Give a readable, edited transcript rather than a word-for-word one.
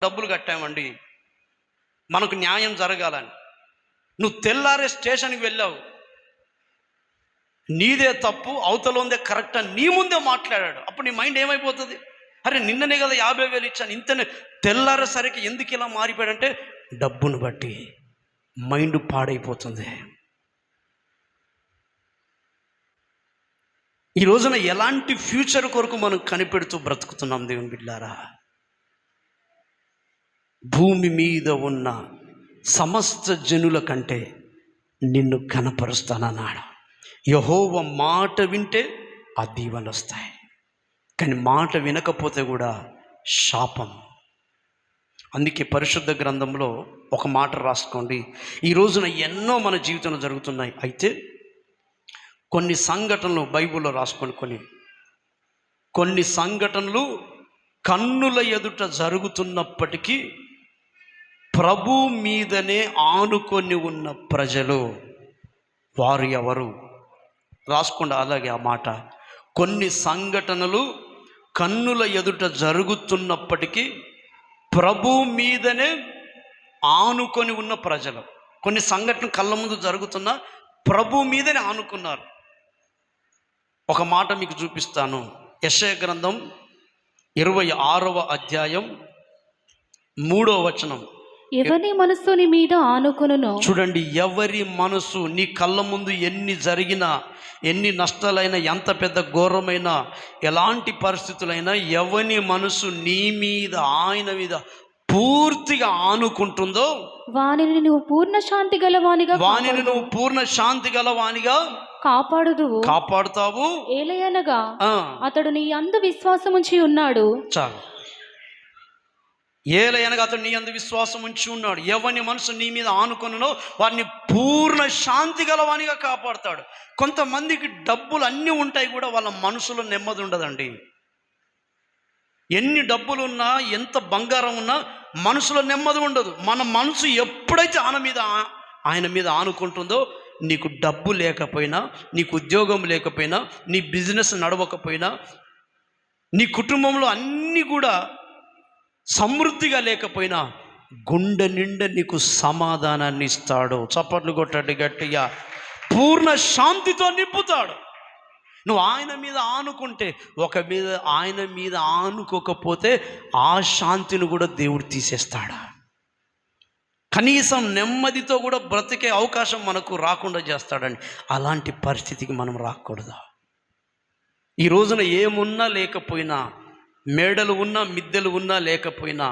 డబ్బులు కట్టామండి, మనకు న్యాయం జరగాలని. నువ్వు తెల్లారే స్టేషన్కి వెళ్ళావు, నీదే తప్పు, అవతల ఉందే కరెక్ట్ అని నీ ముందే మాట్లాడాడు. అప్పుడు నీ మైండ్ ఏమైపోతుంది? అరే నిన్ననే కదా 50,000 ఇచ్చాను, ఇంతనే. తెల్లారేసరికి ఎందుకు ఇలా మారిపోయాడంటే డబ్బును బట్టి మైండ్ పాడైపోతుంది. ఈ రోజున ఎలాంటి ఫ్యూచర్ కొరకు మనం కనిపెడుతూ బ్రతుకుతున్నాం దేవుని బిడ్డలారా? భూమి మీద ఉన్న సమస్త జనుల కంటే నిన్ను ఘనపరుస్తానన్నాడు. యెహోవా మాట వింటే ఆ దీవెనలు వస్తాయి, కానీ మాట వినకపోతే కూడా శాపం. అందుకే పరిశుద్ధ గ్రంథంలో ఒక మాట రాసుకోండి. ఈ రోజున ఎన్నో మన జీవితంలో జరుగుతున్నాయి. అయితే కొన్ని సంఘటనలు బైబిల్లో రాసుకొని కొన్ని సంఘటనలు కన్నుల ఎదుట జరుగుతున్నప్పటికీ ప్రభు మీదనే ఆనుకొని ఉన్న ప్రజలు వారు ఎవరు? రాసుకోండి అలాగే ఆ మాట. కొన్ని సంఘటనలు కన్నుల ఎదుట జరుగుతున్నప్పటికీ ప్రభు మీదనే ఆనుకొని ఉన్న ప్రజలు. కొన్ని సంఘటనలు కళ్ళ ముందు జరుగుతున్నా ప్రభు మీదనే ఆనుకున్నారు. ఒక మాట మీకు చూపిస్తాను. యెషయా గ్రంథం 26వ అధ్యాయం 3వ వచనం. ఎవరి మనస్సు నీ మీద ఆనుకొనునో. చూడండి, ఎవరి మనసు నీ కళ్ళ ముందు ఎన్ని జరిగినా, ఎన్ని నష్టాలైనా, ఎంత పెద్ద ఘోరమైనా, ఎలాంటి పరిస్థితులైనా, ఎవరి మనసు నీ మీద, ఆయన మీద పూర్తిగా ఆనుకుంటుందో వానిని నువ్వు పూర్ణ శాంతి గలవానిగా కాపాడుతావు. ఏలయనగా అతడు నీ యందు విశ్వాసం ఉంచి ఉన్నాడు. చాలు. ఏలయనగా అతడు నీ యందు విశ్వాసం ఉంచి ఉన్నాడు. ఎవని మనసు నీ మీద ఆనుకొనునో వారిని పూర్ణ శాంతి గలవానిగా కాపాడుతాడు. కొంతమందికి డబ్బులు అన్నీ ఉంటాయి కూడా వాళ్ళ మనసులో నెమ్మది ఉండదండి. ఎన్ని డబ్బులున్నా, ఎంత బంగారం ఉన్నా మనసులో నెమ్మది ఉండదు. మన మనసు ఎప్పుడైతే ఆయన మీద ఆనుకుంటుందో, నీకు డబ్బు లేకపోయినా, నీకు ఉద్యోగం లేకపోయినా, నీ బిజినెస్ నడవకపోయినా, నీ కుటుంబంలో అన్నీ కూడా సమృద్ధిగా లేకపోయినా, గుండె నిండా నీకు సమాధానాన్ని ఇస్తాడు. చప్పట్లు కొట్టండి గట్టిగా. పూర్ణ శాంతితో నింపుతాడు. నువ్వు ఆయన మీద ఆనుకుంటే, ఆయన మీద ఆనుకోకపోతే ఆ శాంతిని కూడా దేవుడు తీసేస్తాడు. కనీసం నెమ్మదితో కూడా బ్రతికే అవకాశం మనకు రాకుండా చేస్తాడండి. అలాంటి పరిస్థితికి మనం రాకూడదు. ఈ రోజున ఏమున్నా లేకపోయినా, మేడలు ఉన్నా, మిద్దెలు ఉన్నా లేకపోయినా,